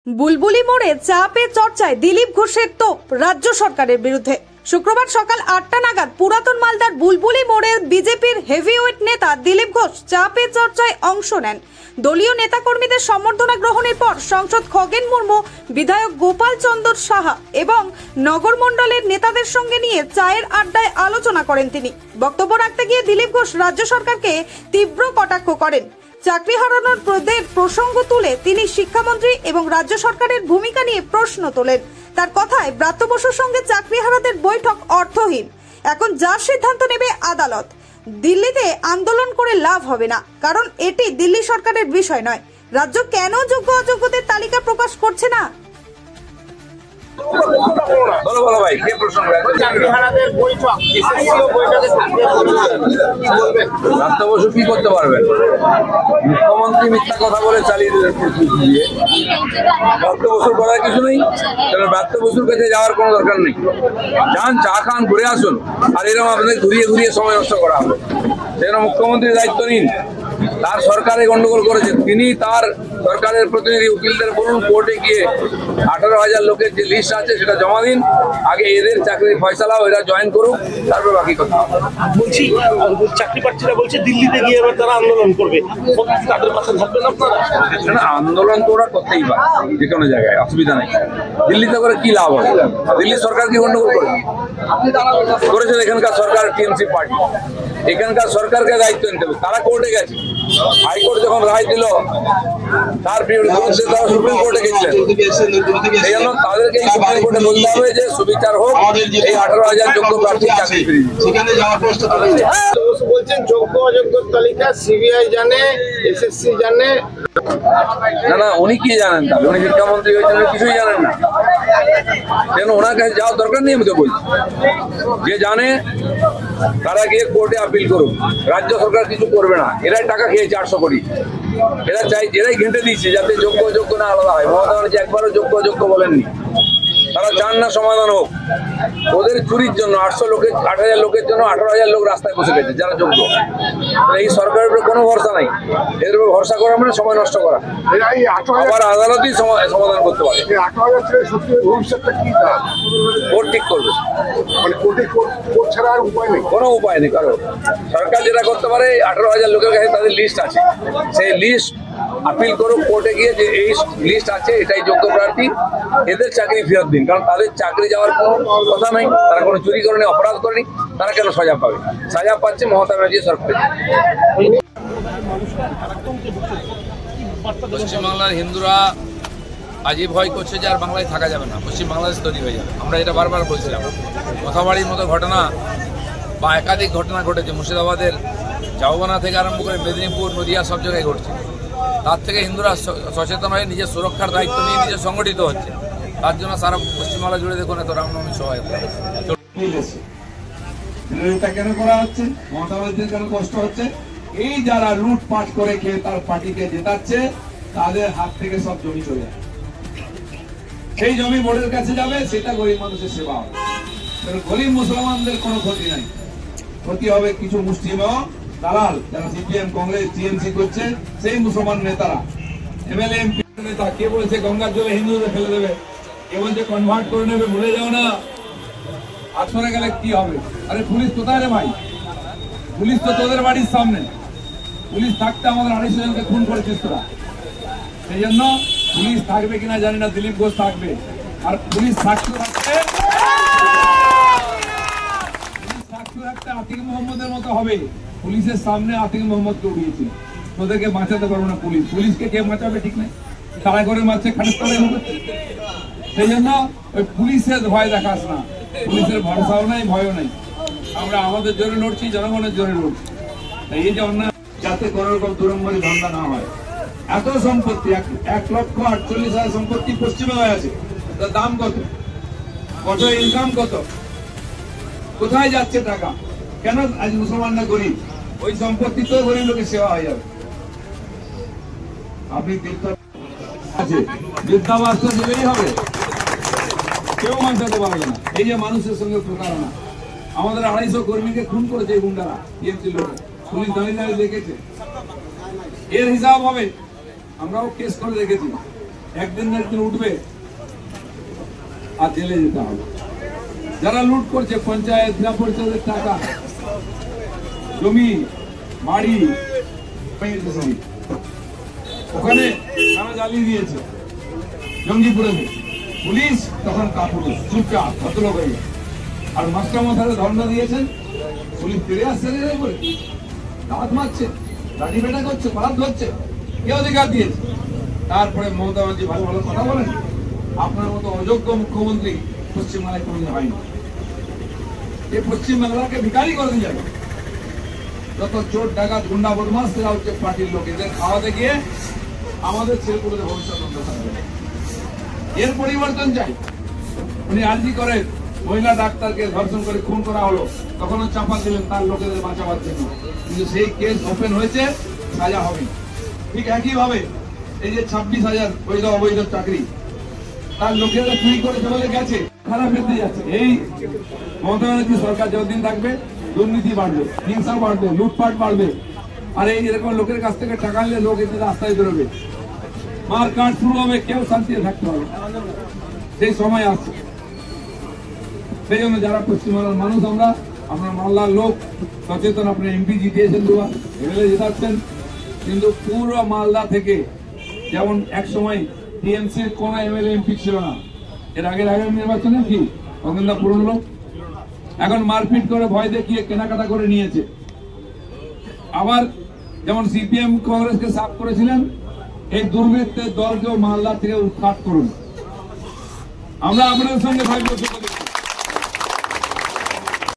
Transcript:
বুলবুলি মোড়ে চাপে চর্চায় দিলীপ ঘোষের তোপ রাজ্য সরকারের বিরুদ্ধে। শুক্রবার সকাল 8টা নাগাদ পুরাতন মালদার বুলবুলি মোড়ে বিজেপির হেভিওয়েট নেতা দিলীপ ঘোষ চাপে চর্চায় অংশ নেন। দলীয় নেতাকর্মীদের সম্বর্ধনা গ্রহণের পর সাংসদ খগেন মুর্মু, বিধায়ক গোপাল চন্দ্র সাহা এবং নগর মণ্ডলের নেতাদের সঙ্গে নিয়ে চায়ের আড্ডায় আলোচনা করেন তিনি। বক্তব্য রাখতে গিয়ে দিলীপ ঘোষ রাজ্য সরকারকে তীব্র কটাক্ষ করেন। চাকরি হারানোর প্রসঙ্গ তুলে তিনি শিক্ষামন্ত্রী এবং রাজ্য সরকারের ভূমিকা নিয়ে প্রশ্ন তোলেন। তার কথায় ব্রাত্য বসুর সঙ্গে চাকরিহারাদের বৈঠক অর্থহীন। এখন যার সিদ্ধান্ত নেবে আদালত। দিল্লিতে আন্দোলন করে লাভ হবে না, কারণ এটি দিল্লি সরকারের বিষয় নয়। রাজ্য কেন যোগ্য অযোগ্যদের তালিকা প্রকাশ করছে না? কি করতে পারবেন? মুখ্যমন্ত্রী মিথ্যা কথা বলে চালিয়ে দিলেন দিয়ে। ব্রাত্য বসুর করার কিছু নেই, তাহলে ব্রাত্য বসুর কাছে যাওয়ার কোনো দরকার নেই। যান, চা খান, ঘুরে আসুন, আর এরকম আপনাদের ঘুরিয়ে ঘুরিয়ে সময় নষ্ট করা হবে। সেজন্য মুখ্যমন্ত্রীর দায়িত্ব নিন। তার সরকারে গন্ডগোল করেছে, তিনি তার সরকারের প্রতিনিধি উকিলদের বলুন কোর্টে গিয়ে 18,000 লোকের যে লিস্ট আছে সেটা জমা দিন। আগে এদের চাকরির ফয়সালা এরা জয়েন করুক, তারপর বাকি কথা। বলছি চাকরি প্রার্থীরা বলছে দিল্লিতে গিয়ে এবার তারা আন্দোলন করবে, তাদের পাশে থাকবেন আপনারা? না, আন্দোলন তো ওরা করতেই পারে যে কোনো জায়গায়, অসুবিধা নেই। দিল্লিতে করে কি লাভ হবে? দিল্লি সরকার কি গন্ডগোল করেছে? এখানকার সরকার টিএমসি পার্টি, এখানকার সরকারকে দায়িত্ব নিতে হবে। তারা কোর্টে গেছে, হাইকোর্ট যখন রায় দিল তার বিরুদ্ধে তারা সুপ্রিম কোর্টে গেছিলেন। এই জন্য তাদেরকে এই সুপ্রিম কোর্টে বলতে হবে যে সুবিচার হোক, এই 18,000 যোগ্য প্রার্থী চাকরি ফিরিয়ে দিন। বলছেন যোগ্য অযোগ্য তালিকা সিবিআই জানে, এসএসসি জানে। না না, উনি কি জানেন? তাহলে উনি শিক্ষামন্ত্রী হয়েছেন, কিছুই জানেন না। কেন ওনার কাছে যাওয়ার দরকার নেই? আমি তো বলছি যে জানে তারা গিয়ে কোর্টে আপিল করুক। রাজ্য সরকার কিছু করবে না, এরাই টাকা খেয়েছে 800 কোটি। এরা চাই, এরাই ঘেঁটে দিচ্ছে যাতে যোগ্য অযোগ্য না আলাদা হয়। মমতা ব্যানার্জি একবারও যোগ্য অযোগ্য বলেননি। তারা চান না সমাধান হোক। ওদের চুরির জন্য 8,000 লোকের জন্য 18,000 লোক রাস্তায় বসে গেছে যারা যোগ্য। এই সরকারের উপরে কোনো ভরসা নাই। এদের উপর ভরসা করা মানে সময় নষ্ট করা। আবার আদালতই সমাধান করতে পারে। কোর্ট ঠিক করবে, কোনো উপায় নেই। কারণ সরকার যেটা করতে পারে, 18,000 লোকের কাছে তাদের লিস্ট আছে, সেই লিস্ট আপিল করুক কোর্টে গিয়ে যে এই লিস্ট আছে এটাই যোগ্য প্রার্থী, এদের চাকরি ফেরত দিন। কারণ তাদের চাকরি যাওয়ার কোনো কথা নাই, তারা কোনো চুরি করেনি, অপরাধ করেনি, তারা কেন সাজা পাবে? সাজা পাচ্ছে মমতা ব্যানার্জি সরকার। পশ্চিমবাংলার হিন্দুরা আজই ভয় করছে যে আর বাংলায় থাকা যাবে না, পশ্চিম বাংলাদেশ তৈরি হয়ে যাবে। আমরা এটা বারবার বলছিলাম। কথাবাড়ির মতো ঘটনা বা একাধিক ঘটনা ঘটেছে, মুর্শিদাবাদের চাউবানা থেকে আরম্ভ করে মেদিনীপুর, নদিয়া সব জায়গায় ঘটছে। তার থেকে হিন্দুরা সচেতন হয়ে নিজের সুরক্ষার দায়িত্ব নিয়ে নিজে সংগঠিত হচ্ছে। তার জন্য সারা পশ্চিমবাংলা জুড়ে দেখুন এত রামনবমী সহায়ক। কেন করা হচ্ছে? মমতা ব্যানার্জির কেন কষ্ট হচ্ছে? এই যারা লুটপাট করে খেয়ে তার পার্টিকে জেতাচ্ছে, তাদের হাত থেকে সব জমি চলে যাবে। সেই জমি বোর্ডের কাছে যাবে, সেটা গরিব মানুষের সেবা হবে। গরিব মুসলমানদের কোনো ক্ষতি নাই, ক্ষতি হবে কিছু মুসলিম দালাল যারা সিপিএম, কংগ্রেস, টিএমসি করছে, সেই মুসলমান নেতারা। এমএলএ, এমপি নেতা কে বলেছে গঙ্গার জলে হিন্দুদের ফেলে দেবে? কে বলছে কনভার্ট করে নেবে? ভুলে যাও না। আর সরে গেলে কি হবে? আরে পুলিশ কোথায় রে ভাই? পুলিশ তো তোদের বাড়ির সামনে। পুলিশ থাকতে আমাদের 250 জনকে খুন করেছিস তোরা। সেই জন্য পুলিশ থাকবে কিনা জানি না, দিলীপ ঘোষ থাকবে। আর পুলিশ সাক্ষী রাখতে আতিক মোহাম্মদের মতো হবে। পুলিশের সামনে আতিক মোহাম্মদকে উড়িয়েছিল। তোদেরকে বাঁচাতে পারবো না পুলিশ। পুলিশকে কে বাঁচাবে ঠিক নাই, তারা করে মারছে, খারিজ করে। সেই জন্য ওই পুলিশের ভয় দেখাস না। পুলিশের ভরসাও নাই, ভয়ও নাই। আমরা আমাদের জোরে লড়ছি, জনগণের জোরে লড়ছি। এই যে অন্যায়, যাতে কোন রকম দুরম্বরী ধান্দা না হয়। এত সম্পত্তি, 1,48,000 সম্পত্তি পশ্চিমে হয়ে আছে। তার দাম কত? কত ইনকাম কত? কোথায় যাচ্ছে টাকা? কেন আজ মুসলমানরা গরিব? ওই সম্পত্তি তো গরিব লোকের সেবা হয়ে যাবে। আপনি আছে বৃদ্ধাবাস তো দেবেই হবে, কেউ মানতে পারবে না। এই যে মানুষের সঙ্গে প্রতারণা, আমাদের 250 কর্মীকে খুন করেছে এই গুন্ডারা, টিএমসি লোক। পুলিশ দাঁড়িয়ে দেখেছে, এর হিসাব হবে। আমরাও কেস করে দেখেছি। একদিন না একদিন উঠবে আর জেলে যেতে হবে। যারা লুট করছে পঞ্চায়েত জেলা পরিষদের টাকা, জমি, বাড়ি, ওখানে তারা জ্বালিয়ে দিয়েছে জঙ্গিপুরে। পুলিশ তখন কাপুরুষ, চুপচাপ ভদ্রলোক হয়ে গেছে। আর মাস্টার মশাইরা ধর্ণা দিয়েছেন, পুলিশ ফিরে আসছে করে দাঁত মারছে, লাঠি পেটা করছে, পালাত ধরছে, কে অধিকার দিয়েছে? তারপরে মমতা ব্যানার্জি ভালো ভালো কথা বলেন। আপনার মতো অযোগ্য মুখ্যমন্ত্রী পশ্চিমবাংলায় কোনদিন হয়নি। এই পশ্চিমবাংলাকে ভিখারি করে দিয়ে যাবে। যত চোর ডাকাত গুন্ডা বদমাস এরা হচ্ছে পার্টির লোক। এদের খাওয়াতে গিয়ে আমাদের ছেলেগুলোদের ভবিষ্যৎ অন্ধকার হবে। এর পরিবর্তন চাই। উনি আর্জি করেন মহিলা ডাক্তারকে ধর্ষণ করে খুন করা হলো, তখনও চাপা দিলেন তার লোকেদের বাঁচাবার জন্য, কিন্তু সেই কেস ওপেন হয়েছে, সাজা হবে। ঠিক একই ভাবে এই যে 26,000 বৈধ অবৈধ চাকরি তার লোকেরা চুরি করে চলে গেছে, খারাপ হতে যাচ্ছে। এই মমতা ব্যানার্জি সরকার যতদিন থাকবে দুর্নীতি বাড়বে, হিংসা বাড়বে, লুটপাট বাড়বে। আর এই এরকম লোকের কাছ থেকে টাকা নিলে লোক এতে রাস্তায় বেরোবে, মার কাট শুরু হবে, কেউ শান্তিতে থাকতে হবে। সেই সময় আসছে। সেই জন্য যারা পশ্চিমবাংলার মানুষ, আমরা মালদার লোক সচেতন। আপনার এমপি জিতিয়েছেন দুবার, এমএলএ জেতাচ্ছেন, কিন্তু পুরো মালদা থেকে যেমন এক সময় টিএমসির কোন এমএলএ এমপি ছিল না, এর আগের নির্বাচনে কি অগেন্দা পুরনো লোক, এখন মারপিট করে ভয় দেখিয়ে কেনাকাটা করে নিয়েছে। আবার যেমন সিপিএম কংগ্রেসকে সাফ করেছিলেন, এই দুর্বৃত্তের দলকেও মালদা থেকে উৎখাত করুন। আমরা আপনাদের সঙ্গে থাকবো।